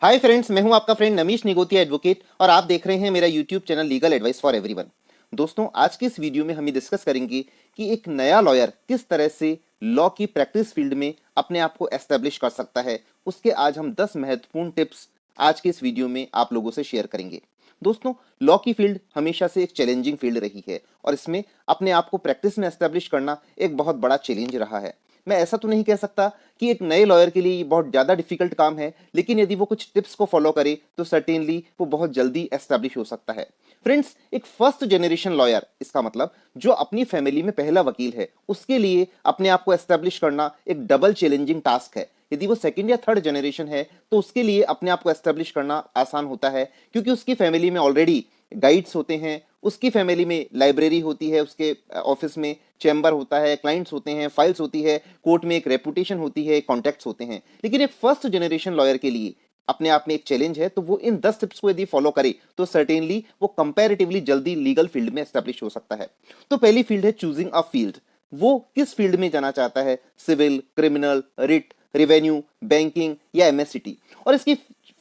Hi friends, मैं हूं आपका फ्रेंड नमीश निगोतिया एडवोकेट और आप देख रहे हैं मेरा YouTube channel legal advice for everyone. दोस्तों, आज के इस वीडियो में हम ये डिस्कस करेंगे कि एक नया लॉयर किस तरह से लॉ की प्रैक्टिस फील्ड में अपने आप को एस्टेब्लिश कर सकता है। उसके आज हम 10 महत्वपूर्ण टिप्स आज के इस वीडियो में आप लोगों से शेयर करेंगे। दोस्तों, लॉ की फील्ड हमेशा से एक चैलेंजिंग फील्ड रही है और इसमें अपने आप को प्रैक्टिस में एस्टेब्लिश करना एक बहुत बड़ा चैलेंज रहा है। मैं ऐसा तो नहीं कह सकता कि एक नए लॉयर के लिए ये बहुत ज़्यादा डिफिकल्ट काम है, लेकिन यदि वो कुछ टिप्स को फॉलो करे तो सर्टेनली वो बहुत जल्दी एस्टैब्लिश हो सकता है। फ्रेंड्स, एक फर्स्ट जनरेशन लॉयर, इसका मतलब जो अपनी फैमिली में पहला वकील है, उसके लिए अपने आप को एस्टैब्लिश करना एक डबल चैलेंजिंग टास्क है। यदि वो सेकंड या थर्ड जनरेशन है तो उसके लिए अपने आप को एस्टैब्लिश करना आसान होता है, क्योंकि उसकी फैमिली में ऑलरेडी गाइड्स होते हैं, उसकी फैमिली में लाइब्रेरी होती है, उसके ऑफिस में चैम्बर होता है, क्लाइंट्स होते हैं, फाइल्स होती है, कोर्ट में एक रेपुटेशन होती है, कॉन्टैक्ट्स होते हैं। लेकिन एक फर्स्ट जनरेशन लॉयर के लिए अपने आप में एक चैलेंज है, तो वो इन 10 टिप्स को यदि फॉलो करे तो सर्टेनली वो कंपैरेटिवली जल्दी लीगल फील्ड में एस्टैब्लिश हो सकता है। तो पहली फील्ड है चूजिंग अ फील्ड। वो किस फील्ड में जाना चाहता है, civil, criminal, writ, revenue, banking या एमएससीटी। और इसकी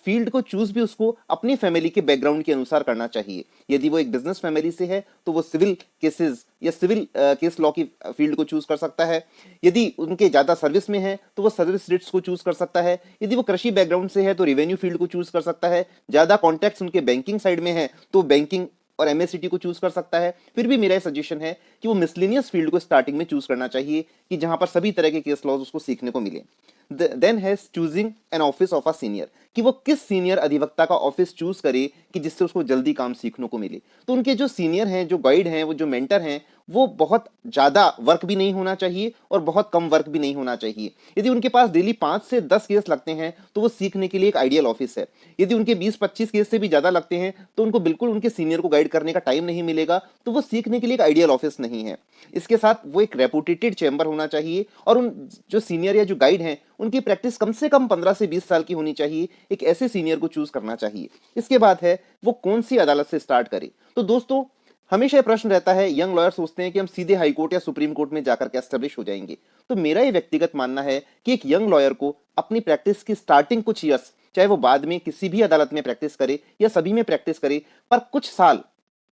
फील्ड को चूज भी उसको अपनी फैमिली के बैकग्राउंड के अनुसार करना चाहिए। यदि वो एक बिजनेस फैमिली से है तो वो सिविल केसेस या सिविल केस लॉ की फील्ड को चूज कर सकता है। यदि उनके ज्यादा सर्विस में है तो वो सर्विस रिट्स को चूज कर सकता है। यदि वो कृषि बैकग्राउंड से है तो रेवेन्यू फील्ड को चूज कर सकता है। ज्यादा कॉन्टैक्ट्स उनके बैंकिंग साइड में है तो बैंकिंग और एमएससीटी को चूज कर सकता है। फिर भी मेरा सजेशन है कि वो मिसलेनियस फील्ड को स्टार्टिंग में चूज करना चाहिए, कि जहां पर सभी तरह के केस लॉज उसको सीखने को मिले। Then has choosing an office of a senior, कि वो किस सीनियर अधिवक्ता का ऑफिस चूज करे कि जिससे उसको जल्दी काम सीखने को मिले। तो उनके जो सीनियर हैं, जो गाइड हैं, वो जो मेंटर हैं, वो बहुत ज्यादा वर्क भी नहीं होना चाहिए और बहुत कम वर्क भी नहीं होना चाहिए। यदि उनके पास डेली 5 से 10 केस लगते हैं तो वो सीखने के लिए एक आइडियल ऑफिस है। यदि उनके 20-25 केस से भी ज्यादा लगते हैं तो उनको बिल्कुल उनके सीनियर को गाइड करने का टाइम नहीं मिलेगा, तो वो सीखने के लिए एक आइडियल ऑफिस नहीं है। इसके साथ वो एक रेपुटेटेड चैम्बर होना चाहिए और उन जो सीनियर या जो गाइड हैं उनकी प्रैक्टिस कम से कम 15 से 20 साल की होनी चाहिए। एक ऐसे सीनियर को चूज करना चाहिए। इसके बाद है वो कौन सी अदालत से स्टार्ट करे। तो दोस्तों, हमेशा ये प्रश्न रहता है, यंग लॉयर सोचते हैं कि हम सीधे हाई कोर्ट या सुप्रीम कोर्ट में जाकर के एस्टेब्लिश हो जाएंगे। तो मेरा ये व्यक्तिगत मानना है कि एक यंग लॉयर को अपनी प्रैक्टिस की स्टार्टिंग कुछ ईयर्स, चाहे वो बाद में किसी भी अदालत में प्रैक्टिस करे या सभी में प्रैक्टिस करे, पर कुछ साल,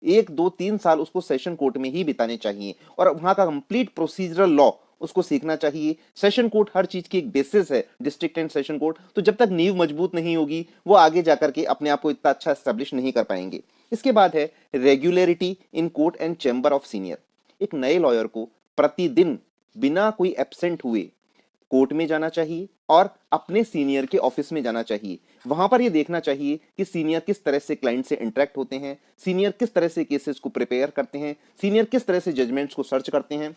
1 2 3 साल उसको सेशन कोर्ट में ही बिताने चाहिए और वहां का कंप्लीट प्रोसीजरल लॉ उसको सीखना चाहिए। सेशन कोर्ट हर चीज की एक बेसिस है, डिस्ट्रिक्ट एंड सेशन कोर्ट। तो जब तक नींव मजबूत नहीं होगी वो आगे जाकर के अपने आप को इतना अच्छा एस्टेब्लिश नहीं कर पाएंगे। इसके बाद है regularity in court and chamber of senior. एक नए लॉयर को प्रतिदिन बिना कोई एब्सेंट हुए कोर्ट में जाना चाहिए और अपने सीनियर के ऑफिस में जाना चाहिए। वहां पर यह देखना चाहिए कि सीनियर किस तरह से क्लाइंट से इंटरेक्ट होते हैं, सीनियर किस तरह से केसेस को प्रिपेयर करते हैं, सीनियर किस तरह से जजमेंट्स को सर्च करते हैं।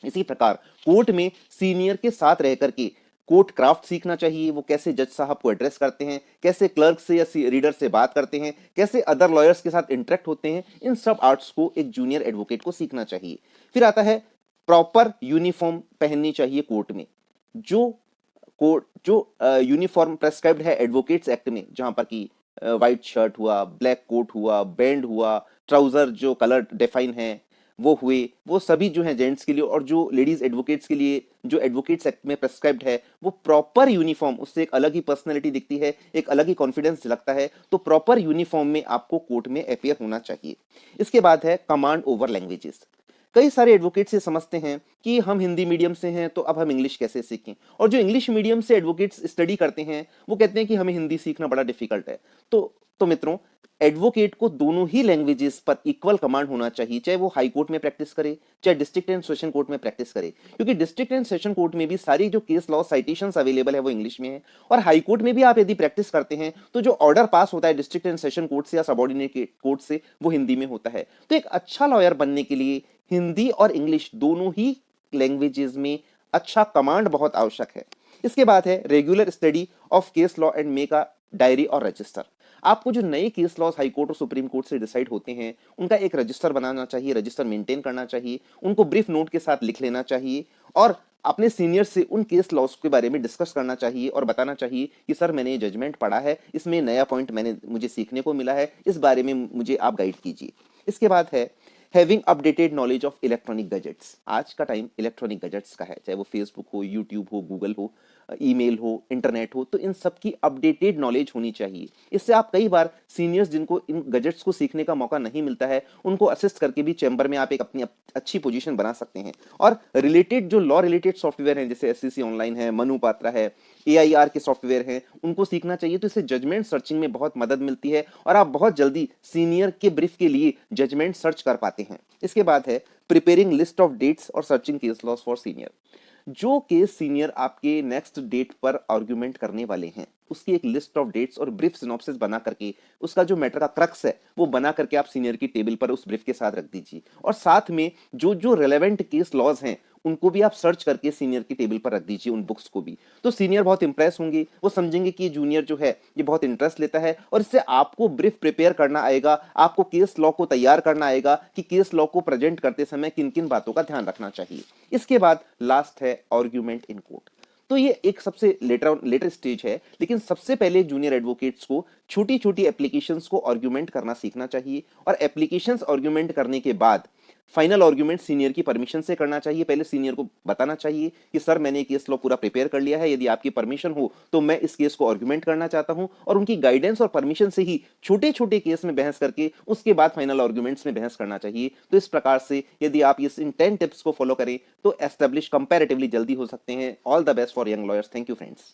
इसी प्रकार कोर्ट में सीनियर के साथ रह करके कोर्ट क्राफ्ट सीखना चाहिए। वो कैसे जज साहब को एड्रेस करते हैं, कैसे क्लर्क से या रीडर से बात करते हैं, कैसे अदर लॉयर्स के साथ इंटरेक्ट होते हैं। इन सब आर्ट्स को एक जूनियर एडवोकेट को सीखना चाहिए। फिर आता है प्रॉपर यूनिफॉर्म पहननी चाहिए कोर्ट में। जो कोर्ट जो यूनिफॉर्म प्रेस्क्राइब्ड है एडवोकेट्स एक्ट में, जहां पर कि व्हाइट शर्ट हुआ, ब्लैक कोट हुआ, बैंड हुआ, ट्राउजर जो कलर डिफाइन है वो हुए, वो सभी जो है जेंट्स के लिए, और जो लेडीज एडवोकेट्स के लिए जो एडवोकेट्स एक्ट में प्रेस्क्राइब्ड है वो प्रॉपर यूनिफॉर्म, उससे एक अलग ही पर्सनैलिटी दिखती है, एक अलग ही कॉन्फिडेंस झलकता है। तो प्रॉपर यूनिफॉर्म में आपको कोर्ट में अपीयर होना चाहिए। इसके बाद है कमांड ओवर लैंग्वेजेस। कई सारे एडवोकेट्स ये समझते हैं कि हम हिंदी मीडियम से हैं तो अब हम इंग्लिश कैसे सीखें, और जो इंग्लिश मीडियम से एडवोकेट्स स्टडी करते हैं वो कहते हैं कि हमें हिंदी सीखना बड़ा डिफिकल्ट है। तो मित्रों, एडवोकेट को दोनों ही लैंग्वेजेस पर इक्वल कमांड होना चाहिए, चाहे वो हाई कोर्ट में प्रैक्टिस करे, चाहे डिस्ट्रिक्ट एंड सेशन कोर्ट में प्रैक्टिस करे। क्योंकि डिस्ट्रिक्ट एंड सेशन कोर्ट में भी सारी जो केस लॉ साइटेशंस अवेलेबल है वो इंग्लिश में है, और हाई कोर्ट में भी आप यदि प्रैक्टिस करते हैं तो जो ऑर्डर पास होता है डिस्ट्रिक्ट एंड सेशन कोर्ट से या सबऑर्डिनेट कोर्ट से वो हिंदी में होता है। तो एक अच्छा लॉयर बनने के लिए हिंदी और इंग्लिश दोनों ही लैंग्वेजेस में अच्छा कमांड बहुत आवश्यक है। इसके बाद है regular study of case law and make a diary और रजिस्टर। आपको जो नए केस लॉज हाई कोर्ट और सुप्रीम कोर्ट से डिसाइड होते हैं उनका एक रजिस्टर बनाना चाहिए, रजिस्टर मेंटेन करना चाहिए, उनको ब्रीफ नोट के साथ लिख लेना चाहिए और अपने सीनियर से उन केस लॉज के बारे में डिस्कस करना चाहिए और बताना चाहिए कि सर मैंने ये जजमेंट पढ़ा है, इसमें नया पॉइंट मुझे सीखने को मिला है, इस बारे में मुझे आप गाइड कीजिए। इसके बाद है having updated knowledge of electronic gadgets. आज का टाइम इलेक्ट्रॉनिक गैजेट्स का है, चाहे वो फेसबुक हो, यूट्यूब हो, गूगल हो। ईमेल हो, इंटरनेट हो, तो इन सब की अपडेटेड नॉलेज होनी चाहिए। इससे आप कई बार सीनियर्स जिनको इन गैजेट्स को सीखने का मौका नहीं मिलता है, उनको असिस्ट करके भी चैम्बर में आप एक अपनी अच्छी पोजीशन बना सकते हैं। और रिलेटेड जो लॉ रिलेटेड सॉफ्टवेयर हैं, जैसे एससीसी ऑनलाइन है, मनु पात्रा है, एआईआर के सॉफ्टवेयर हैं, उनको सीखना चाहिए। तो इससे जजमेंट सर्चिंग में बहुत मदद मिलती है और आप बहुत जल्दी सीनियर के ब्रीफ के लिए जजमेंट सर्च कर पाते हैं। इसके बाद है प्रिपेयरिंग लिस्ट ऑफ डेट्स और searching case laws for senior. जो केस सीनियर आपके नेक्स्ट डेट पर आर्गुमेंट करने वाले हैं, उसकी एक लिस्ट ऑफ डेट्स और ब्रीफ सिनॉप्सिस बना करके, उसका जो मैटर का क्रक्स है वो बना करके आप सीनियर की टेबल पर उस ब्रीफ के साथ रख दीजिए। और साथ में जो जो रेलेवेंट केस लॉज हैं उनको भी आप सर्च करके सीनियर की टेबल पर रख दीजिए, उन बुक्स को भी। तो सीनियर बहुत इंप्रेस होंगे, वो समझेंगे कि जूनियर जो है ये बहुत इंटरेस्ट लेता है और इससे आपको ब्रीफ प्रिपेयर करना आएगा, आपको केस लॉ को तैयार करना आएगा कि केस लॉ को प्रेजेंट करते समय किन किन बातों का ध्यान रखना चाहिए। इसके बाद लास्ट है आर्ग्यूमेंट इन कोर्ट। तो ये एक सबसे लेटर स्टेज है, लेकिन सबसे पहले जूनियर एडवोकेट्स को छोटी छोटी एप्लीकेशंस को आर्ग्यूमेंट करना सीखना चाहिए। और एप्लीकेशंस आर्ग्यूमेंट करने के बाद फाइनल आर्ग्यूमेंट सीनियर की परमिशन से करना चाहिए। पहले सीनियर को बताना चाहिए कि सर मैंने केस लॉ पूरा प्रिपेयर कर लिया है, यदि आपकी परमिशन हो तो मैं इस केस को आर्ग्यूमेंट करना चाहता हूं। और उनकी गाइडेंस और परमिशन से ही छोटे छोटे केस में बहस करके उसके बाद फाइनल आर्ग्यूमेंट्स में बहस करना चाहिए। तो इस प्रकार से यदि आप इन 10 टिप्स को फॉलो करें तो एस्टेब्लिश कंपैरेटिवली जल्दी हो सकते हैं। All the best for young lawyers. Thank you friends.